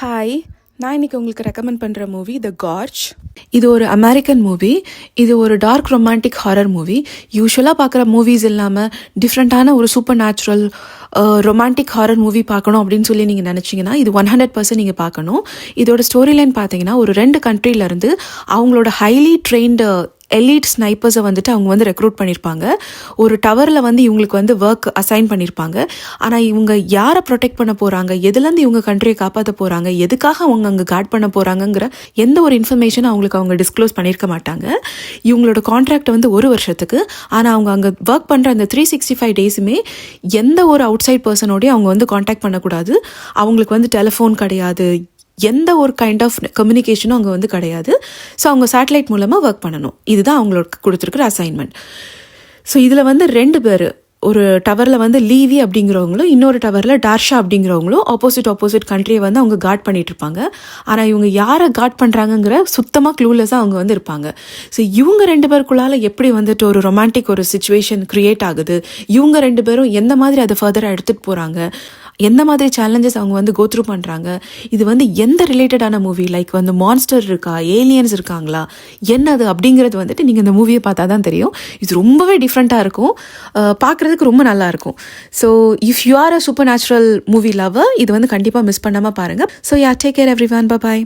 Hi, நான் இன்றைக்கி உங்களுக்கு ரெக்கமெண்ட் பண்ணுற மூவி த கார்ஜ். இது ஒரு அமெரிக்கன் மூவி. இது ஒரு டார்க் ரொமான்டிக் ஹாரர் மூவி. யூஸ்வலாக பார்க்குற மூவிஸ் இல்லாமல் டிஃப்ரெண்ட்டான ஒரு super natural romantic horror movie பார்க்கணும் அப்படின்னு சொல்லி நீங்கள் நினச்சிங்கன்னா இது 100% நீங்கள் பார்க்கணும். இதோட ஸ்டோரி லைன் பார்த்தீங்கன்னா ஒரு 2 கண்ட்ரிலேருந்து அவங்களோட ஹைலி ட்ரெயின்டு எலீட் ஸ்னைப்பர்ஸை வந்துட்டு அவங்க வந்து ரெக்ரூட் பண்ணியிருப்பாங்க. ஒரு டவரில் வந்து இவங்களுக்கு வந்து ஒர்க் அசைன் பண்ணியிருப்பாங்க. ஆனால் இவங்க யாரை ப்ரொடெக்ட் பண்ண போகிறாங்க, எதுலேருந்து இவங்க கண்ட்ரியை காப்பாற்ற போகிறாங்க, எதுக்காக அவங்க அங்கே கார்ட் பண்ண போகிறாங்கங்கிற எந்த ஒரு இன்ஃபர்மேஷனும் அவங்களுக்கு அவங்க டிஸ்க்ளோஸ் பண்ணியிருக்க மாட்டாங்க. இவங்களோட கான்ட்ராக்ட் வந்து 1 வருஷத்துக்கு. ஆனால் அவங்க அங்கே ஒர்க் பண்ணுற அந்த 365 டேஸுமே எந்த ஒரு அவுட் சைட் பர்சனோடையும் அவங்க வந்து கான்டாக்ட் பண்ணக்கூடாது. அவங்களுக்கு வந்து டெலிஃபோன் கிடையாது, எந்த ஒரு கைண்ட் ஆஃப் கம்யூனிகேஷனும் அங்கே வந்து கிடையாது. ஸோ அவங்க சேட்டலைட் மூலமாக ஒர்க் பண்ணணும். இதுதான் அவங்களுக்கு கொடுத்துருக்குற அசைன்மெண்ட். ஸோ இதில் வந்து 2 பேர், ஒரு டவரில் வந்து லீவி அப்படிங்கிறவங்களும் இன்னொரு டவரில் டார்ஷா அப்படிங்கிறவங்களும் ஆப்போசிட் கண்ட்ரியை வந்து அவங்க கார்ட் பண்ணிட்டு இருப்பாங்க. ஆனால் இவங்க யாரை கார்ட் பண்ணுறாங்கங்கிற சுத்தமாக க்ளூலெஸ்ஸாக அவங்க வந்து இருப்பாங்க. ஸோ இவங்க 2 பேருக்குள்ளால் எப்படி வந்துட்டு ஒரு ரொமான்டிக் ஒரு சுச்சுவேஷன் க்ரியேட் ஆகுது, இவங்க 2 பேரும் எந்த மாதிரி அதை ஃபர்தராக எடுத்துகிட்டு போகிறாங்க, எந்த மாதிரி சேலஞ்சஸ் அவங்க வந்து கோத்ரூ பண்ணுறாங்க, இது வந்து எந்த ரிலேட்டடான மூவி, லைக் வந்து மான்ஸ்டர் இருக்கா, ஏலியன்ஸ் இருக்காங்களா, என்னது அப்படிங்கிறது வந்துட்டு நீங்கள் இந்த மூவியை பார்த்தா தான் தெரியும். இது ரொம்பவே டிஃப்ரெண்ட்டாக இருக்கும், பார்க்குறதுக்கு ரொம்ப நல்லாயிருக்கும். So if you are a super natural movie lover இது வந்து கண்டிப்பாக மிஸ் பண்ணாமல் பாருங்கள். So yeah, take care everyone, by.